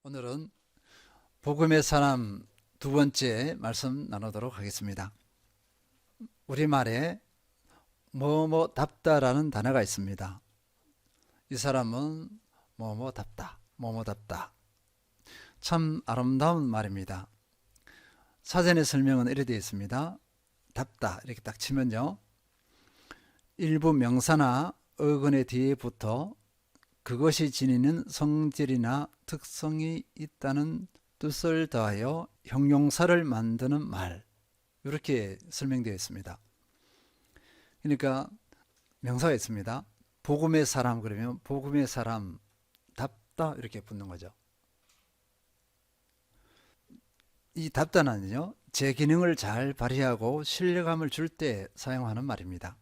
오늘은 복음의 사람 두 번째 말씀 나누도록 하겠습니다. 우리말에 뭐뭐답다라는 단어가 있습니다. 이 사람은 뭐뭐답다, 뭐뭐답다. 참 아름다운 말입니다. 사전의 설명은 이렇게 되어 있습니다. 답다 이렇게 딱 치면요, 일부 명사나 어근의 뒤에 붙어 그것이 지니는 성질이나 특성이 있다는 뜻을 더하여 형용사를 만드는 말, 이렇게 설명되어 있습니다. 그러니까 명사가 있습니다. 복음의 사람 그러면 복음의 사람 답다 이렇게 붙는 거죠. 이 답다는요, 제 기능을 잘 발휘하고 신뢰감을 줄 때 사용하는 말입니다.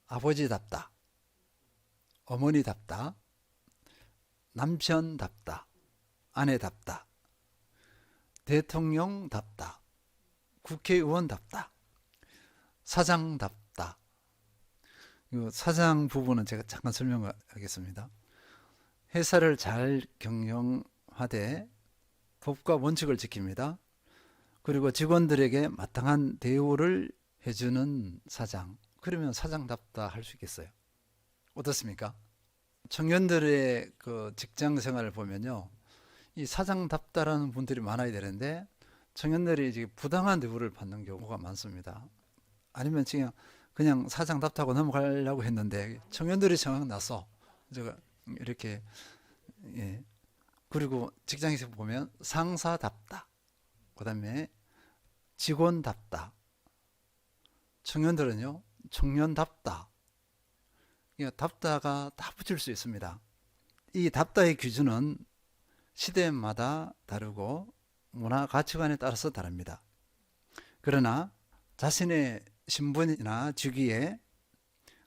아버지답다, 어머니답다, 남편답다, 아내답다, 대통령답다, 국회의원답다, 사장답다. 이 사장 부분은 제가 잠깐 설명하겠습니다. 회사를 잘 경영하되 법과 원칙을 지킵니다. 그리고 직원들에게 마땅한 대우를 해주는 사장. 그러면 사장답다 할 수 있겠어요. 어떻습니까? 청년들의 그 직장 생활을 보면요, 이 사장답다라는 분들이 많아야 되는데 청년들이 이제 부당한 대우를 받는 경우가 많습니다. 아니면 그냥 사장답다고 넘어가려고 했는데 청년들이 생각나서 제가 이렇게, 예. 그리고 직장에서 보면 상사답다, 그 다음에 직원답다, 청년들은요 청년답다. 답다가 다 붙일 수 있습니다. 이 답다의 기준은 시대마다 다르고 문화 가치관에 따라서 다릅니다. 그러나 자신의 신분이나 직위에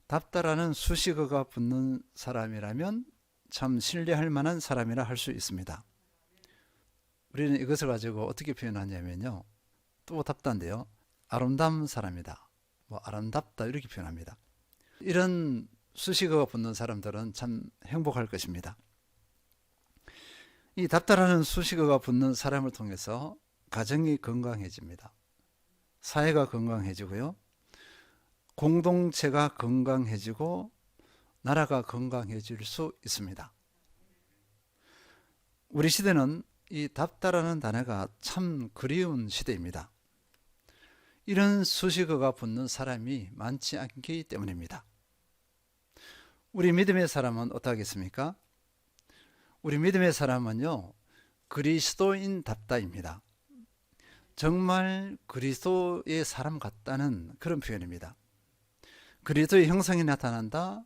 답다라는 수식어가 붙는 사람이라면 참 신뢰할 만한 사람이라 할 수 있습니다. 우리는 이것을 가지고 어떻게 표현하냐면요, 또 답다인데요, 아름다운 사람이다, 아름답다 이렇게 표현합니다. 이런 수식어가 붙는 사람들은 참 행복할 것입니다. 이 답다라는 수식어가 붙는 사람을 통해서 가정이 건강해집니다. 사회가 건강해지고요, 공동체가 건강해지고 나라가 건강해질 수 있습니다. 우리 시대는 이 답다라는 단어가 참 그리운 시대입니다. 이런 수식어가 붙는 사람이 많지 않기 때문입니다. 우리 믿음의 사람은 어떠하겠습니까? 우리 믿음의 사람은요, 그리스도인답다입니다. 정말 그리스도의 사람 같다는 그런 표현입니다. 그리스도의 형상이 나타난다,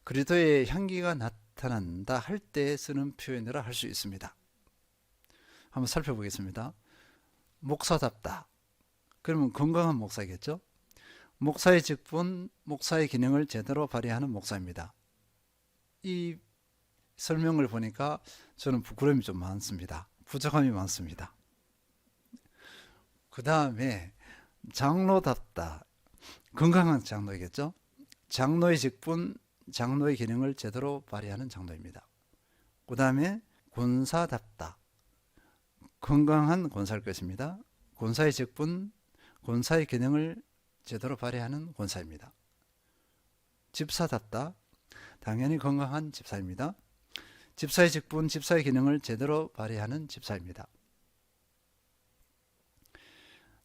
그리스도의 향기가 나타난다 할 때 쓰는 표현이라 할 수 있습니다. 한번 살펴보겠습니다. 목사답다, 그러면 건강한 목사겠죠? 목사의 직분, 목사의 기능을 제대로 발휘하는 목사입니다. 이 설명을 보니까 저는 부끄러움이 좀 많습니다. 부족함이 많습니다. 그 다음에 장로답다, 건강한 장로이겠죠? 장로의 직분, 장로의 기능을 제대로 발휘하는 장로입니다. 그 다음에 권사답다, 건강한 권사일 것입니다. 권사의 직분, 권사의 기능을 제대로 발휘하는 권사입니다. 집사답다, 당연히 건강한 집사입니다. 집사의 직분, 집사의 기능을 제대로 발휘하는 집사입니다.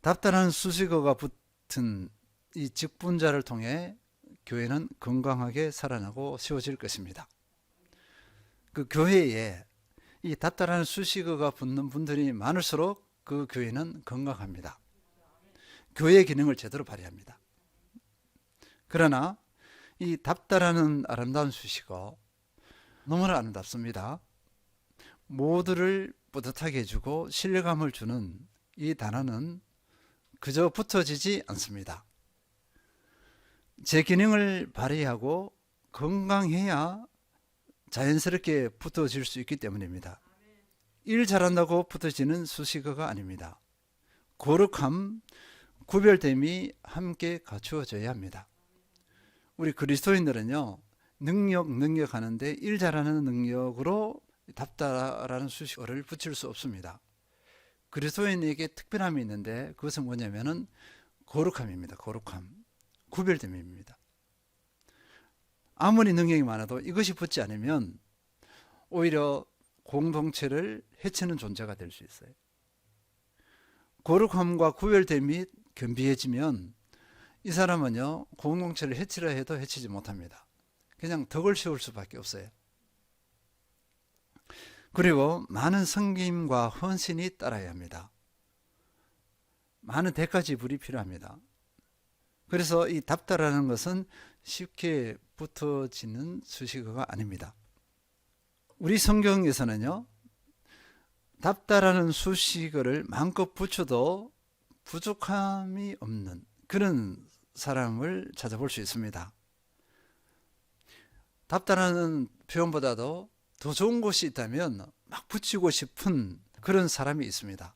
답다라는 수식어가 붙은 이 직분자를 통해 교회는 건강하게 살아나고 세워질 것입니다. 그 교회에 이 답다라는 수식어가 붙는 분들이 많을수록 그 교회는 건강합니다. 교회의 기능을 제대로 발휘합니다. 그러나 이 답다라는 아름다운 수식어 너무나 아름답습니다. 모두를 뿌듯하게 해주고 신뢰감을 주는 이 단어는 그저 붙어지지 않습니다. 제 기능을 발휘하고 건강해야 자연스럽게 붙어질 수 있기 때문입니다. 일 잘한다고 붙어지는 수식어가 아닙니다. 거룩함, 구별됨이 함께 갖추어져야 합니다. 우리 그리스도인들은요, 능력 하는데 일 잘하는 능력으로 답다라는 수식어를 붙일 수 없습니다. 그리스도인에게 특별함이 있는데 그것은 뭐냐면은 거룩함입니다. 거룩함, 구별됨입니다. 아무리 능력이 많아도 이것이 붙지 않으면 오히려 공동체를 해치는 존재가 될 수 있어요. 거룩함과 구별됨이 겸비해지면 이 사람은요, 공동체를 해치려 해도 해치지 못합니다. 그냥 덕을 씌울 수밖에 없어요. 그리고 많은 섬김과 헌신이 따라야 합니다. 많은 대가 지불이 필요합니다. 그래서 이 답다라는 것은 쉽게 붙어지는 수식어가 아닙니다. 우리 성경에서는요, 답다라는 수식어를 마음껏 붙여도 부족함이 없는 그런 사람을 찾아볼 수 있습니다. 답다라는 표현보다도 더 좋은 것이 있다면 막 붙이고 싶은 그런 사람이 있습니다.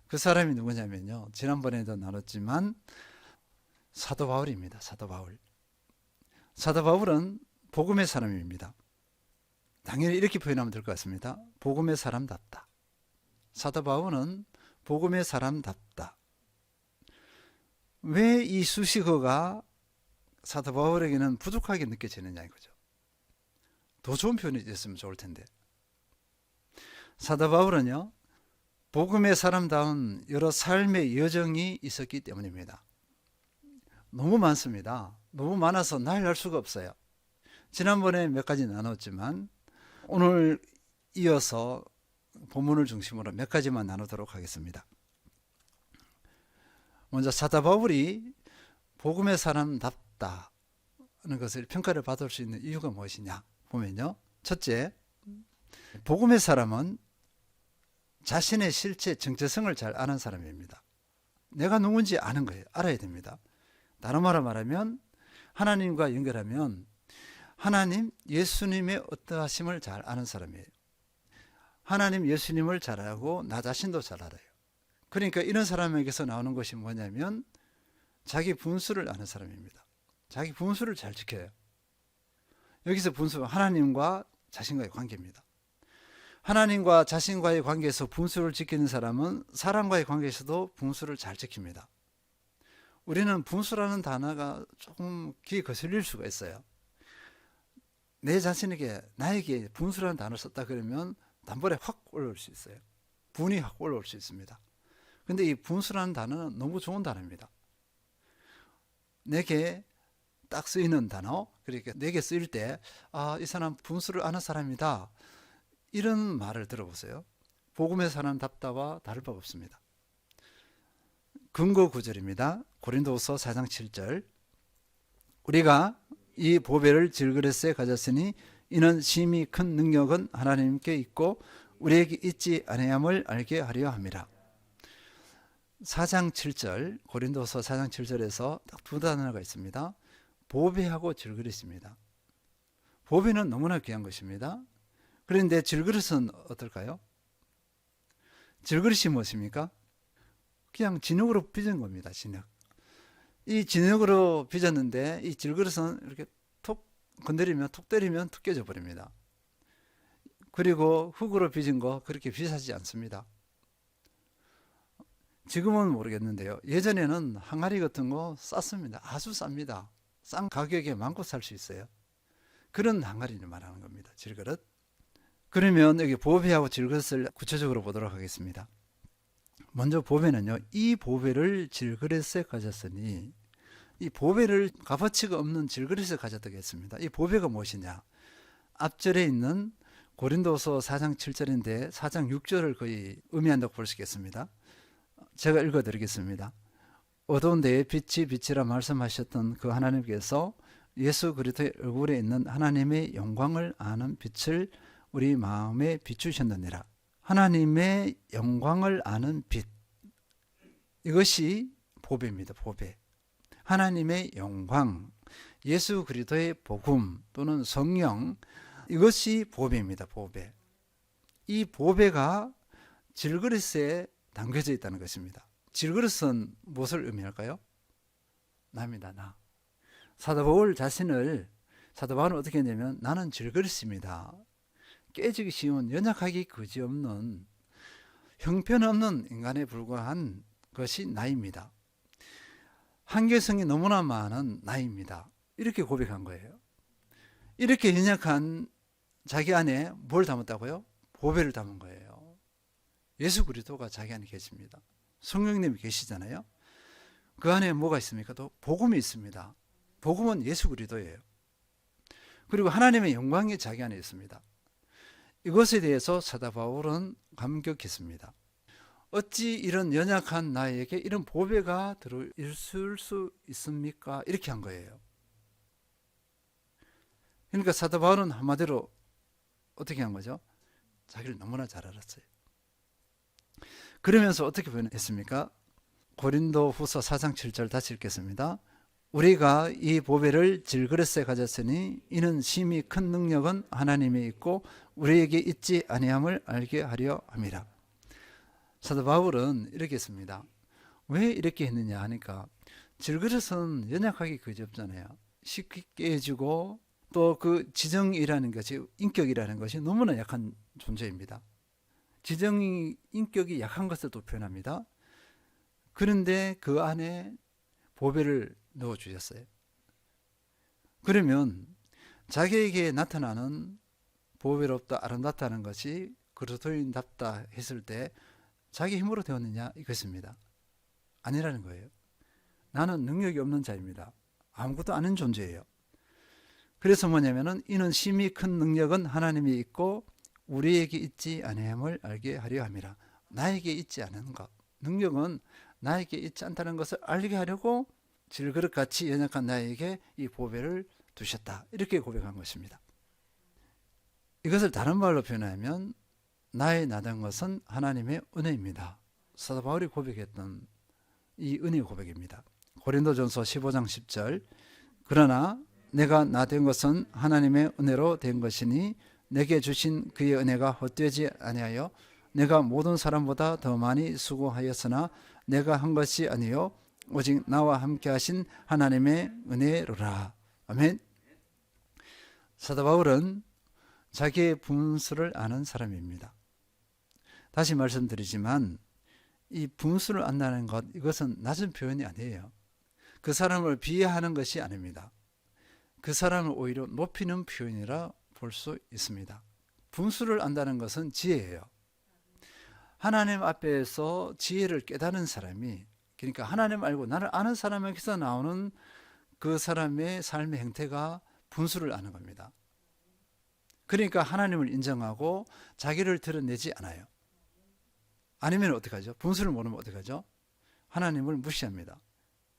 그 사람이 누구냐면요, 지난번에도 나눴지만 사도 바울입니다. 사도 바울. 사도 바울은 복음의 사람입니다. 당연히 이렇게 표현하면 될 것 같습니다. 복음의 사람답다. 사도 바울은 복음의 사람답다. 왜 이 수식어가 사도 바울에게는 부족하게 느껴지느냐 이거죠. 더 좋은 표현이 됐으면 좋을 텐데. 사도 바울은요, 복음의 사람다운 여러 삶의 여정이 있었기 때문입니다. 너무 많습니다. 너무 많아서 나열할 수가 없어요. 지난번에 몇 가지 나눴지만 오늘 이어서 본문을 중심으로 몇 가지만 나누도록 하겠습니다. 먼저 사도 바울이 복음의 사람답다는 것을 평가를 받을 수 있는 이유가 무엇이냐 보면요, 첫째, 복음의 사람은 자신의 실체 정체성을 잘 아는 사람입니다. 내가 누군지 아는 거예요. 알아야 됩니다. 다른 말로 말하면 하나님과 연결하면 하나님, 예수님의 어떠하심을 잘 아는 사람이에요. 하나님, 예수님을 잘 알고 나 자신도 잘 알아요. 그러니까 이런 사람에게서 나오는 것이 뭐냐면 자기 분수를 아는 사람입니다. 자기 분수를 잘 지켜요. 여기서 분수는 하나님과 자신과의 관계입니다. 하나님과 자신과의 관계에서 분수를 지키는 사람은 사람과의 관계에서도 분수를 잘 지킵니다. 우리는 분수라는 단어가 조금 귀에 거슬릴 수가 있어요. 내 자신에게, 나에게 분수라는 단어를 썼다 그러면 단번에 확 올라올 수 있어요. 분이 확 올라올 수 있습니다. 근데 이 분수라는 단어는 너무 좋은 단어입니다. 내게 딱 쓰이는 단어, 그러니까 내게 쓰일 때, 아, 이 사람 분수를 아는 사람이다, 이런 말을 들어보세요. 복음의 사람답다와 다를 바 없습니다. 근거 구절입니다. 고린도후서 4장 7절. 우리가 이 보배를 질그릇에 가졌으니 이는 심히 큰 능력은 하나님께 있고 우리에게 있지 아니함을 알게 하려 함이라. 4장 7절, 고린도서 4장 7절에서 딱 두 단어가 있습니다. 보배하고 질그릇입니다. 보배는 너무나 귀한 것입니다. 그런데 질그릇은 어떨까요? 질그릇이 무엇입니까? 그냥 진흙으로 빚은 겁니다. 진흙. 이 진흙으로 빚었는데 이 질그릇은 이렇게 톡 건드리면, 톡 때리면 툭 깨져 버립니다. 그리고 흙으로 빚은 거 그렇게 비싸지 않습니다. 지금은 모르겠는데요, 예전에는 항아리 같은 거 쌌습니다. 아주 쌉니다. 싼 가격에 마음껏 살 수 있어요. 그런 항아리를 말하는 겁니다. 질그릇. 그러면 여기 보배하고 질그릇을 구체적으로 보도록 하겠습니다. 먼저 보배는요, 이 보배를 질그릇에 가졌으니, 이 보배를 값어치가 없는 질그릇에 가졌다고 했습니다. 이 보배가 무엇이냐? 앞절에 있는 고린도서 4장 7절인데 4장 6절을 거의 의미한다고 볼 수 있겠습니다. 제가 읽어드리겠습니다. 어두운 데에 빛이 빛이라 말씀하셨던 그 하나님께서 예수 그리스도의 얼굴에 있는 하나님의 영광을 아는 빛을 우리 마음에 비추셨느니라. 하나님의 영광을 아는 빛, 이것이 보배입니다. 보배. 하나님의 영광, 예수 그리스도의 복음 또는 성령, 이것이 보배입니다. 보배. 이 보배가 질그릇에 담겨져 있다는 것입니다. 질그릇은 무엇을 의미할까요? 나입니다. 나. 사도 바울 자신을, 사도 바울은 어떻게 했냐면 나는 질그릇입니다. 깨지기 쉬운 연약하기 그지없는 형편없는 인간에 불과한 것이 나입니다. 한계성이 너무나 많은 나입니다. 이렇게 고백한 거예요. 이렇게 연약한 자기 안에 뭘 담았다고요? 보배를 담은 거예요. 예수 그리스도가 자기 안에 계십니다. 성령님이 계시잖아요. 그 안에 뭐가 있습니까? 또 복음이 있습니다. 복음은 예수 그리스도예요. 그리고 하나님의 영광이 자기 안에 있습니다. 이것에 대해서 사도 바울은 감격했습니다. 어찌 이런 연약한 나에게 이런 보배가 들어있을 수 있습니까? 이렇게 한 거예요. 그러니까 사도 바울은 한마디로 어떻게 한 거죠? 자기를 너무나 잘 알았어요. 그러면서 어떻게 표현했습니까? 고린도 후서 4장 7절 다시 읽겠습니다. 우리가 이 보배를 질그릇에 가졌으니 이는 심히 큰 능력은 하나님이 있고 우리에게 있지 아니함을 알게 하려 함이라. 사도 바울은 이렇게 했습니다. 왜 이렇게 했느냐 하니까 질그릇은 연약하기 그지없잖아요. 쉽게 깨지고 또 그 지정이라는 것이, 인격이라는 것이 너무나 약한 존재입니다. 지정이, 인격이 약한 것을 또 표현합니다. 그런데 그 안에 보배를 넣어주셨어요. 그러면 자기에게 나타나는 보배롭다, 아름답다는 것이 그리스도인답다 했을 때 자기 힘으로 되었느냐 이것입니다. 아니라는 거예요. 나는 능력이 없는 자입니다. 아무것도 아닌 존재예요. 그래서 뭐냐면은 이는 심히 큰 능력은 하나님이 있고 우리에게 있지 아니함을 알게 하려 함이라. 나에게 있지 않은 것, 능력은 나에게 있지 않다는 것을 알게 하려고 질그릇같이 연약한 나에게 이 보배를 두셨다. 이렇게 고백한 것입니다. 이것을 다른 말로 표현하면 나의 나된 것은 하나님의 은혜입니다. 사도 바울이 고백했던 이 은혜 고백입니다. 고린도전서 15장 10절 그러나 내가 나된 것은 하나님의 은혜로 된 것이니 내게 주신 그의 은혜가 헛되지 아니하여 내가 모든 사람보다 더 많이 수고하였으나 내가 한 것이 아니요 오직 나와 함께 하신 하나님의 은혜로라. 아멘. 사도 바울은 자기의 분수를 아는 사람입니다. 다시 말씀드리지만 이 분수를 안다는 것, 이것은 낮은 표현이 아니에요. 그 사람을 비하하는 것이 아닙니다. 그 사람을 오히려 높이는 표현이라 볼 수 있습니다. 분수를 안다는 것은 지혜예요. 하나님 앞에서 지혜를 깨닫는 사람이, 그러니까 하나님 알고 나를 아는 사람에게서 나오는 그 사람의 삶의 행태가 분수를 아는 겁니다. 그러니까 하나님을 인정하고 자기를 드러내지 않아요. 아니면 어떡하죠? 분수를 모르면 어떡하죠? 하나님을 무시합니다.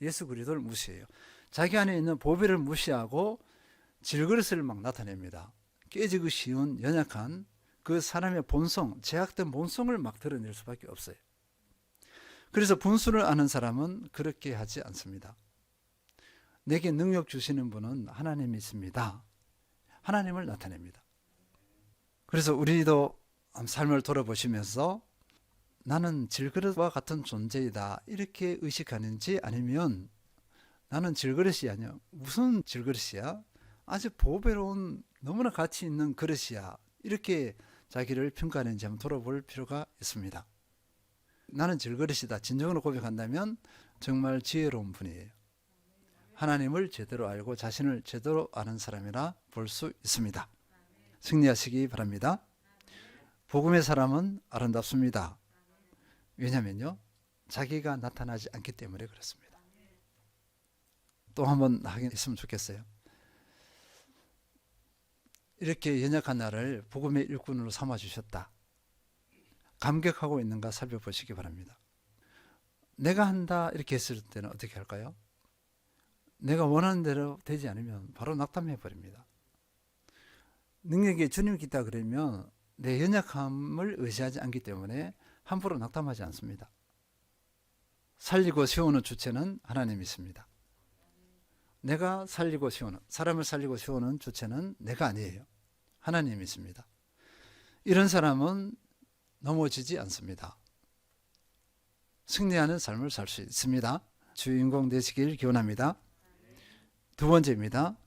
예수 그리스도를 무시해요. 자기 안에 있는 보배를 무시하고 질그릇을 막 나타냅니다. 깨지기 쉬운 연약한 그 사람의 본성, 제약된 본성을 막 드러낼 수밖에 없어요. 그래서 분수를 아는 사람은 그렇게 하지 않습니다. 내게 능력 주시는 분은 하나님이십니다. 하나님을 나타냅니다. 그래서 우리도 삶을 돌아보시면서 나는 질그릇과 같은 존재이다 이렇게 의식하는지, 아니면 나는 질그릇이 아니야, 무슨 질그릇이야, 아주 보배로운 너무나 가치 있는 그릇이야, 이렇게 자기를 평가하는지 한번 돌아볼 필요가 있습니다. 나는 질그릇이다 진정으로 고백한다면 정말 지혜로운 분이에요. 하나님을 제대로 알고 자신을 제대로 아는 사람이라 볼 수 있습니다. 승리하시기 바랍니다. 복음의 사람은 아름답습니다. 왜냐면요, 자기가 나타나지 않기 때문에 그렇습니다. 또 한번 하겠으면 좋겠어요. 이렇게 연약한 나를 복음의 일꾼으로 삼아주셨다. 감격하고 있는가 살펴보시기 바랍니다. 내가 한다 이렇게 했을 때는 어떻게 할까요? 내가 원하는 대로 되지 않으면 바로 낙담해 버립니다. 능력이 주님께 있다 그러면 내 연약함을 의지하지 않기 때문에 함부로 낙담하지 않습니다. 살리고 세우는 주체는 하나님이십니다. 내가 살리고 세우는, 사람을 살리고 세우는 주체는 내가 아니에요. 하나님이십니다. 이런 사람은 넘어지지 않습니다. 승리하는 삶을 살 수 있습니다. 주인공 되시길 기원합니다. 두 번째입니다.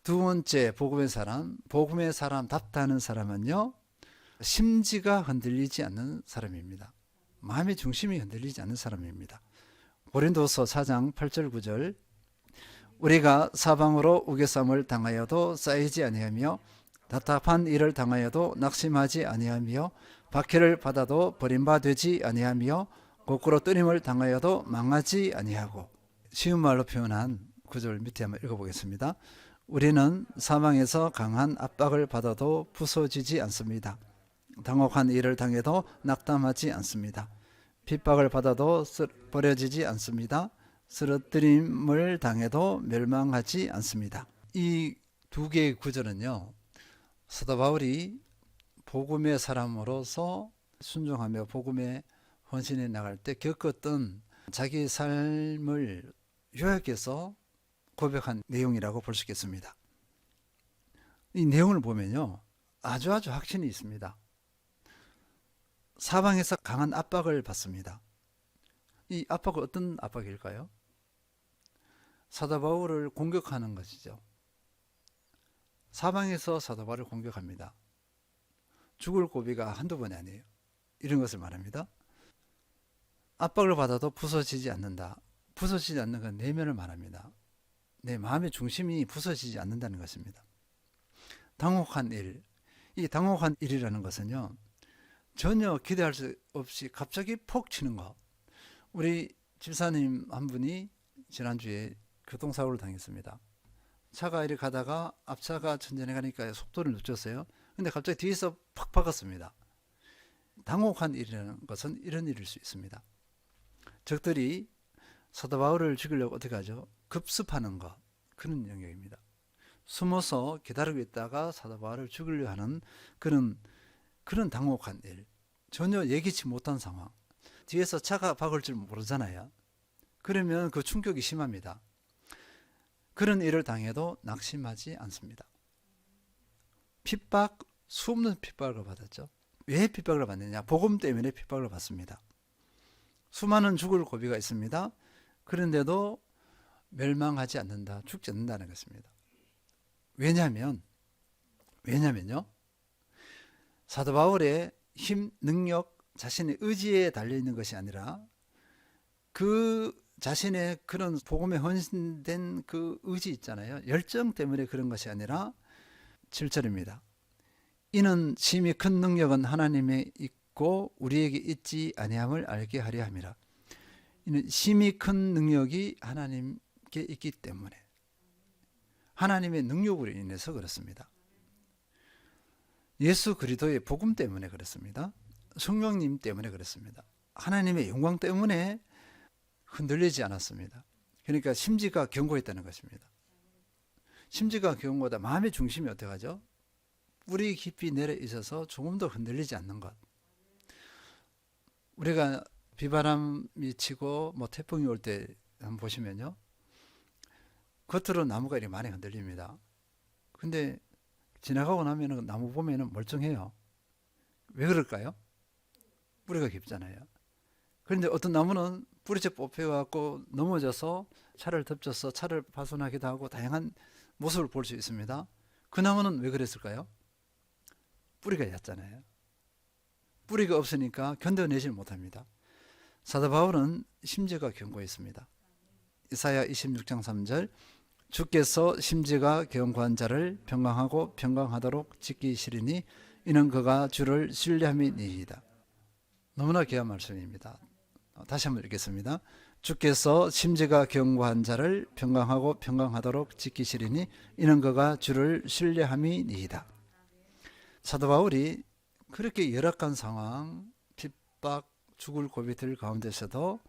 두 번째 복음의 사람답다는 사람은요, 심지가 흔들리지 않는 사람입니다. 마음의 중심이 흔들리지 않는 사람입니다. 고린도서 4장 8절 9절 우리가 사방으로 우겨쌈을 당하여도 쌓이지 아니하며 답답한 일을 당하여도 낙심하지 아니하며 박해를 받아도 버림받지 아니하며 거꾸로 뜨림을 당하여도 망하지 아니하고. 쉬운 말로 표현한 구절 밑에 한번 읽어보겠습니다. 우리는 사망에서 강한 압박을 받아도 부서지지 않습니다. 당혹한 일을 당해도 낙담하지 않습니다. 핍박을 받아도 버려지지 않습니다. 쓰러뜨림을 당해도 멸망하지 않습니다. 이 두 개의 구절은요, 사도 바울이 복음의 사람으로서 순종하며 복음에 헌신해 나갈 때 겪었던 자기 삶을 요약해서 고백한 내용이라고 볼 수 있겠습니다. 이 내용을 보면요, 아주 확신이 있습니다. 사방에서 강한 압박을 받습니다. 이 압박은 어떤 압박일까요? 사도 바울을 공격하는 것이죠. 사방에서 사도 바울을 공격합니다. 죽을 고비가 한두 번이 아니에요. 이런 것을 말합니다. 압박을 받아도 부서지지 않는다. 부서지지 않는 건 내면을 말합니다. 내 마음의 중심이 부서지지 않는다는 것입니다. 당혹한 일, 이 당혹한 일이라는 것은요, 전혀 기대할 수 없이 갑자기 폭 치는 것. 우리 집사님 한 분이 지난주에 교통사고를 당했습니다. 차가 이리 가다가 앞차가 천천히 가니까 속도를 늦췄어요. 근데 갑자기 뒤에서 팍 박았습니다. 당혹한 일이라는 것은 이런 일일 수 있습니다. 적들이 사도 바울을 죽이려고 어떻게 하죠? 급습하는 것, 그런 영역입니다. 숨어서 기다리고 있다가 사도 바울을 죽이려 하는 그런 당혹한 일, 전혀 예기치 못한 상황. 뒤에서 차가 박을 줄 모르잖아요. 그러면 그 충격이 심합니다. 그런 일을 당해도 낙심하지 않습니다. 핍박, 수없는 핍박을 받았죠. 왜 핍박을 받느냐? 복음 때문에 핍박을 받습니다. 수많은 죽을 고비가 있습니다. 그런데도 멸망하지 않는다, 죽지 않는다는 것입니다. 왜냐면요, 사도 바울의 힘, 능력, 자신의 의지에 달려있는 것이 아니라 그 자신의 그런 복음에 헌신된 그 의지 있잖아요. 열정 때문에 그런 것이 아니라 7절입니다. 이는 심히 큰 능력은 하나님에 있고 우리에게 있지 아니함을 알게 하려 함이라. 이는 심히 큰 능력이 하나님께 있기 때문에, 하나님의 능력으로 인해서 그렇습니다. 예수 그리스도의 복음 때문에 그렇습니다. 성령님 때문에 그렇습니다. 하나님의 영광 때문에 흔들리지 않았습니다. 그러니까 심지가 견고했다는 것입니다. 심지가 견고하다. 마음의 중심이 어떻게 하죠? 뿌리 깊이 내려 있어서 조금도 흔들리지 않는 것. 우리가 비바람이 치고 태풍이 올 때 한번 보시면요, 겉으로 나무가 이렇게 많이 흔들립니다. 근데 지나가고 나면 나무 보면 멀쩡해요. 왜 그럴까요? 뿌리가 깊잖아요. 그런데 어떤 나무는 뿌리째 뽑혀갖고 넘어져서 차를 덮쳐서 차를 파손하기도 하고 다양한 모습을 볼 수 있습니다. 그 나무는 왜 그랬을까요? 뿌리가 얕잖아요. 뿌리가 없으니까 견뎌내질 못합니다. 사도 바울은 심지가 견고했습니다. 이사야 26장 3절 주께서 심지가 견고한 자를 평강하고 평강하도록 지키시리니 이는 그가 주를 신뢰함이니이다. 너무나 귀한 말씀입니다. 다시 한번 읽겠습니다. 주께서 심지가 견고한 자를 평강하고 평강하도록 지키시리니 이는 그가 주를 신뢰함이니이다. 사도 바울이 그렇게 열악한 상황, 핍박, 죽을 고비들 가운데서도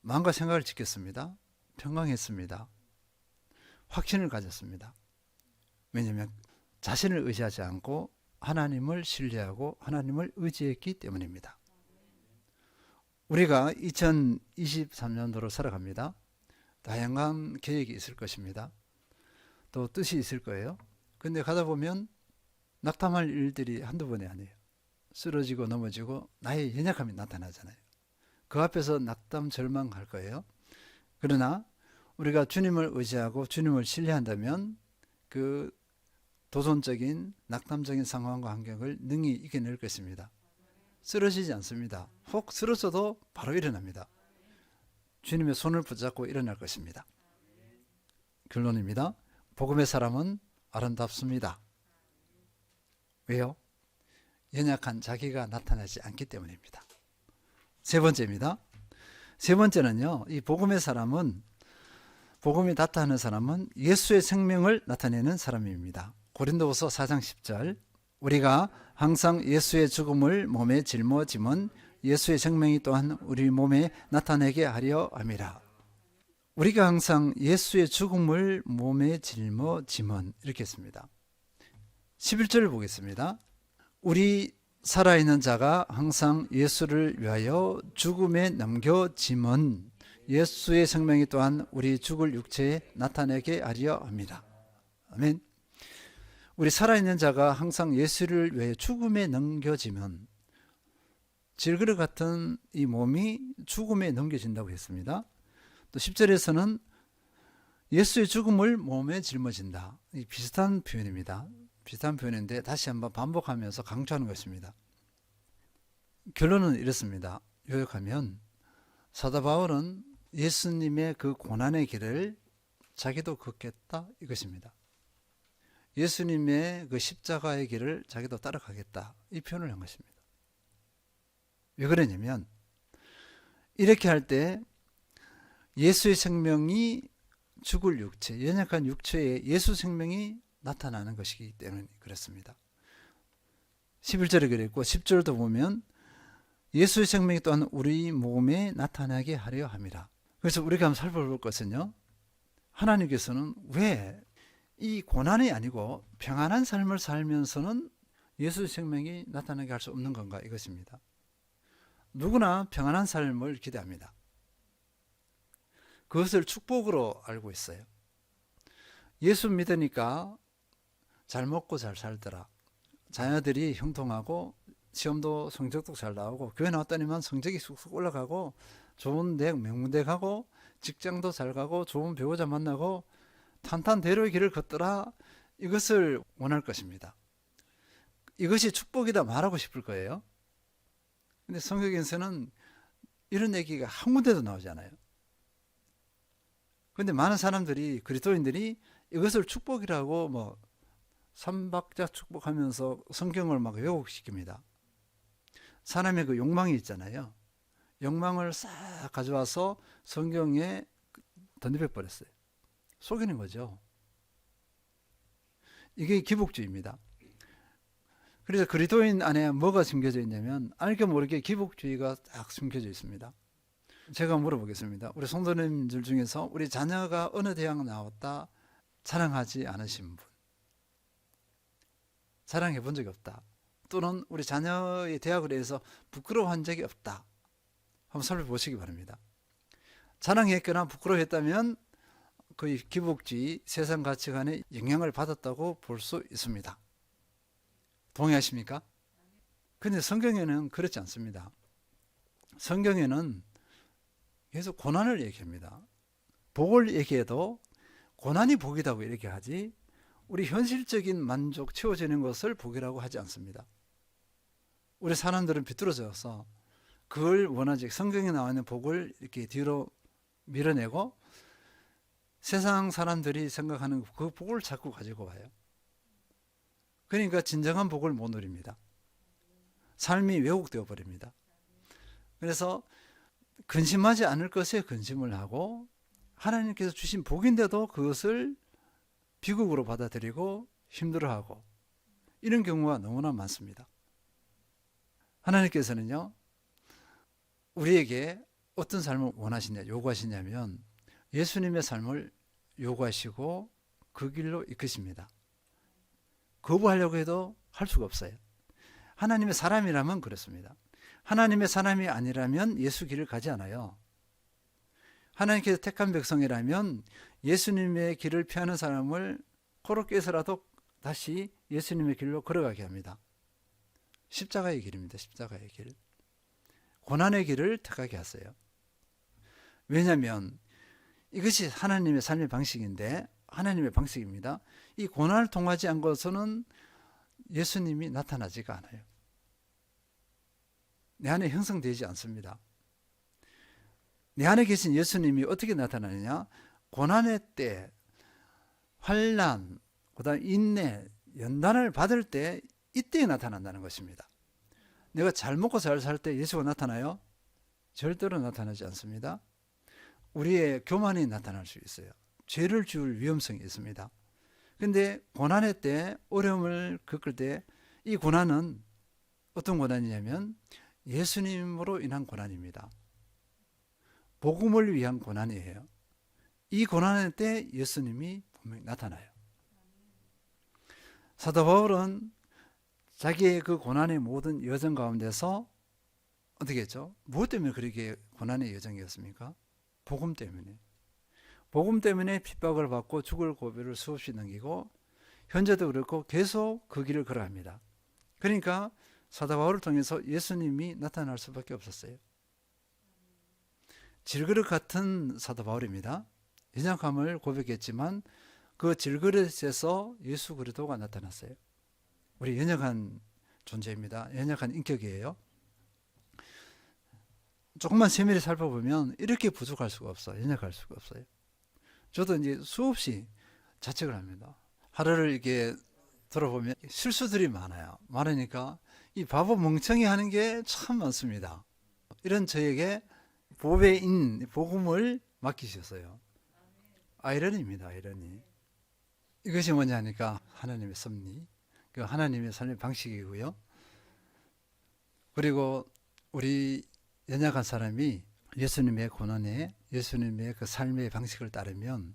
마음과 생각을 지켰습니다. 평강했습니다. 확신을 가졌습니다. 왜냐하면 자신을 의지하지 않고 하나님을 신뢰하고 하나님을 의지했기 때문입니다. 우리가 2023년도로 살아갑니다. 다양한 계획이 있을 것입니다. 또 뜻이 있을 거예요. 근데 가다 보면 낙담할 일들이 한두 번이 아니에요. 쓰러지고 넘어지고 나의 연약함이 나타나잖아요. 그 앞에서 낙담, 절망할 거예요. 그러나 우리가 주님을 의지하고 주님을 신뢰한다면 그 도전적인 낙담적인 상황과 환경을 능히 이겨낼 것입니다. 쓰러지지 않습니다. 혹 쓰러져도 바로 일어납니다. 주님의 손을 붙잡고 일어날 것입니다. 결론입니다. 복음의 사람은 아름답습니다. 왜요? 연약한 자기가 나타나지 않기 때문입니다. 세 번째입니다. 세 번째는요, 이 복음의 사람은, 복음이 나타나는 사람은 예수의 생명을 나타내는 사람입니다. 고린도후서 4장 10절, 우리가 항상 예수의 죽음을 몸에 짊어짐은 예수의 생명이 또한 우리 몸에 나타내게 하려 함이라. 우리가 항상 예수의 죽음을 몸에 짊어짐은, 이렇게 했습니다. 11절을 보겠습니다. 우리 살아있는 자가 항상 예수를 위하여 죽음에 넘겨짐은 예수의 생명이 또한 우리 죽을 육체에 나타내게 하려 합니다. 아멘. 우리 살아있는 자가 항상 예수를 위하여 죽음에 넘겨지면 질그릇 같은 이 몸이 죽음에 넘겨진다고 했습니다. 또 10절에서는 예수의 죽음을 몸에 짊어진다. 이 비슷한 표현입니다. 비슷한 표현인데 다시 한번 반복하면서 강조하는 것입니다. 결론은 이렇습니다. 요약하면 사도 바울은 예수님의 그 고난의 길을 자기도 걷겠다 이것입니다. 예수님의 그 십자가의 길을 자기도 따라가겠다 이 표현을 한 것입니다. 왜 그러냐면 이렇게 할 때 예수의 생명이 죽을 육체, 연약한 육체에 예수 생명이 나타나는 것이기 때문에 그렇습니다. 11절에 그랬고 10절도 보면 예수의 생명이 또한 우리 몸에 나타나게 하려 함이라. 그래서 우리가 한번 살펴볼 것은요, 하나님께서는 왜 이 고난이 아니고 평안한 삶을 살면서는 예수의 생명이 나타나게 할 수 없는 건가 이것입니다. 누구나 평안한 삶을 기대합니다. 그것을 축복으로 알고 있어요. 예수 믿으니까 잘 먹고 잘 살더라. 자녀들이 형통하고 시험도 성적도 잘 나오고 교회 나왔더니만 성적이 쑥쑥 올라가고 좋은 대학 명문대 가고 직장도 잘 가고 좋은 배우자 만나고 탄탄대로의 길을 걷더라. 이것을 원할 것입니다. 이것이 축복이다 말하고 싶을 거예요. 근데 성경에서는 이런 얘기가 한 군데도 나오지 않아요. 근데 많은 사람들이, 그리스도인들이 이것을 축복이라고 뭐 삼박자 축복하면서 성경을 막 왜곡시킵니다. 사람의 그 욕망이 있잖아요. 욕망을 싹 가져와서 성경에 던져버 버렸어요. 속이는 거죠. 이게 기복주의입니다. 그래서 그리스도인 안에 뭐가 숨겨져 있냐면 알게 모르게 기복주의가 딱 숨겨져 있습니다. 제가 물어보겠습니다. 우리 성도님들 중에서 우리 자녀가 어느 대학 나왔다 자랑하지 않으신 분, 자랑해 본 적이 없다, 또는 우리 자녀의 대학에 대해서 부끄러워한 적이 없다, 한번 살펴보시기 바랍니다. 자랑했거나 부끄러워했다면 거의 기복주의, 세상 가치관에 영향을 받았다고 볼 수 있습니다. 동의하십니까? 근데 성경에는 그렇지 않습니다. 성경에는 계속 고난을 얘기합니다. 복을 얘기해도 고난이 복이라고 얘기하지 우리 현실적인 만족, 채워지는 것을 복이라고 하지 않습니다. 우리 사람들은 비뚤어져서 그걸 원하지, 성경에 나와 있는 복을 이렇게 뒤로 밀어내고 세상 사람들이 생각하는 그 복을 자꾸 가지고 와요. 그러니까 진정한 복을 못 누립니다. 삶이 왜곡되어 버립니다. 그래서 근심하지 않을 것에 근심을 하고 하나님께서 주신 복인데도 그것을 비극으로 받아들이고 힘들어하고 이런 경우가 너무나 많습니다. 하나님께서는요, 우리에게 어떤 삶을 원하시냐, 요구하시냐면 예수님의 삶을 요구하시고 그 길로 이끄십니다. 거부하려고 해도 할 수가 없어요. 하나님의 사람이라면 그렇습니다. 하나님의 사람이 아니라면 예수 길을 가지 않아요. 하나님께서 택한 백성이라면 예수님의 길을 피하는 사람을 코로 깨서라도 다시 예수님의 길로 걸어가게 합니다. 십자가의 길입니다. 십자가의 길. 고난의 길을 택하게 하세요. 왜냐하면 이것이 하나님의 삶의 방식인데 하나님의 방식입니다. 이 고난을 통하지 않고서는 예수님이 나타나지가 않아요. 내 안에 형성되지 않습니다. 내 안에 계신 예수님이 어떻게 나타나느냐? 고난의 때, 환난, 그다음 인내, 연단을 받을 때 이때에 나타난다는 것입니다. 내가 잘 먹고 잘 살 때 예수가 나타나요? 절대로 나타나지 않습니다. 우리의 교만이 나타날 수 있어요. 죄를 지을 위험성이 있습니다. 근데 고난의 때, 어려움을 겪을 때 이 고난은 어떤 고난이냐면 예수님으로 인한 고난입니다. 복음을 위한 고난이에요. 이 고난의 때 예수님이 분명히 나타나요. 사도 바울은 자기의 그 고난의 모든 여정 가운데서 어떻게 했죠? 무엇 때문에 그렇게 고난의 여정이었습니까? 복음 때문에. 복음 때문에 핍박을 받고 죽을 고비를 수없이 넘기고 현재도 그렇고 계속 그 길을 걸어갑니다. 그러니까 사도 바울을 통해서 예수님이 나타날 수밖에 없었어요. 질그릇 같은 사도 바울입니다. 연약함을 고백했지만 그 질그릇에서 예수 그리스도가 나타났어요. 우리 연약한 존재입니다. 연약한 인격이에요. 조금만 세밀히 살펴보면 이렇게 부족할 수가 없어요. 연약할 수가 없어요. 저도 이제 수없이 자책을 합니다. 하루를 이렇게 돌아보면 실수들이 많아요. 많으니까 이 바보 멍청이 하는 게 참 많습니다. 이런 저에게 보배인 복음을 맡기셨어요. 아이러니입니다. 아이러니. 이것이 뭐냐니까 하나님의 섭리, 그 하나님의 삶의 방식이고요. 그리고 우리 연약한 사람이 예수님의 고난에 예수님의 그 삶의 방식을 따르면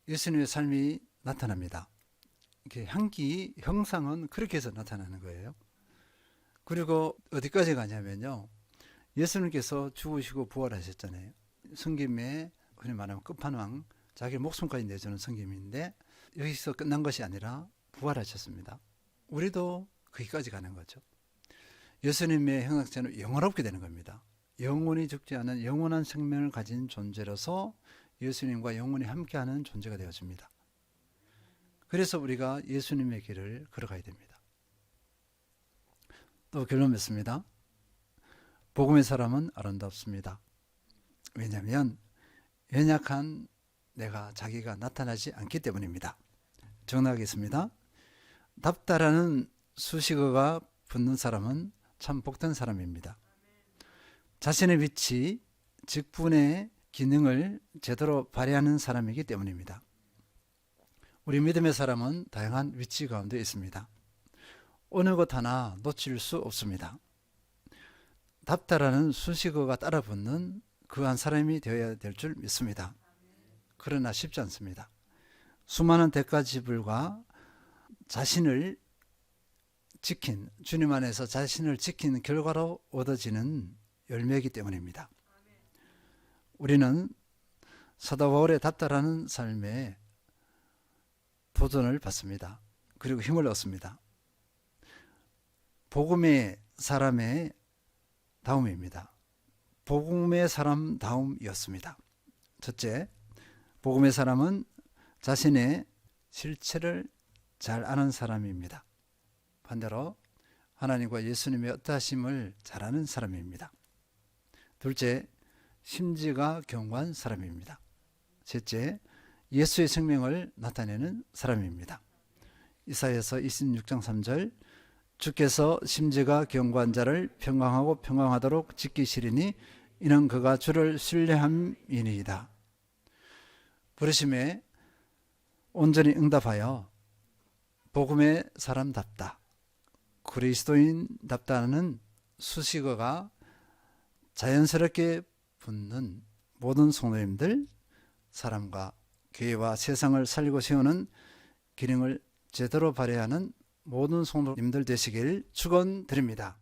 예수님의 삶이 나타납니다. 이렇게 향기, 형상은 그렇게 해서 나타나는 거예요. 그리고 어디까지 가냐면요. 예수님께서 죽으시고 부활하셨잖아요. 성김의 흔히 말하면 끝판왕, 자기 목숨까지 내주는 성김인데 여기서 끝난 것이 아니라 부활하셨습니다. 우리도 거기까지 가는 거죠. 예수님의 형상처럼 영원롭게 되는 겁니다. 영원히 죽지 않은 영원한 생명을 가진 존재로서 예수님과 영원히 함께하는 존재가 되어집니다. 그래서 우리가 예수님의 길을 걸어가야 됩니다. 또 결론 맺습니다. 복음의 사람은 아름답습니다. 왜냐하면 연약한 내가 자기가 나타나지 않기 때문입니다. 정리하겠습니다. 답다라는 수식어가 붙는 사람은 참 복된 사람입니다. 자신의 위치, 직분의 기능을 제대로 발휘하는 사람이기 때문입니다. 우리 믿음의 사람은 다양한 위치 가운데 있습니다. 어느 것 하나 놓칠 수 없습니다. 답다라는 수식어가 따라 붙는 그 한 사람이 되어야 될 줄 믿습니다. 그러나 쉽지 않습니다. 수많은 대가 지불과 자신을 지킨, 주님 안에서 자신을 지킨 결과로 얻어지는 열매이기 때문입니다. 우리는 사도 바울의 답다라는 삶에 도전을 받습니다. 그리고 힘을 얻습니다. 복음의 사람의 다움입니다. 복음의 사람 다움이었습니다. 첫째, 복음의 사람은 자신의 실체를 잘 아는 사람입니다. 반대로 하나님과 예수님의 어떠하심을 잘 아는 사람입니다. 둘째, 심지가 견고한 사람입니다. 셋째, 예수의 생명을 나타내는 사람입니다. 이사야서 26장 3절, 주께서 심지가 견고한 자를 평강하고 평강하도록 지키시리니 이는 그가 주를 신뢰함이니이다. 부르심에 온전히 응답하여 복음의 사람답다, 그리스도인답다는 수식어가 자연스럽게 붙는 모든 성도님들, 사람과 교회와 세상을 살리고 세우는 기능을 제대로 발휘하는 모든 성도님들 되시길 축원드립니다.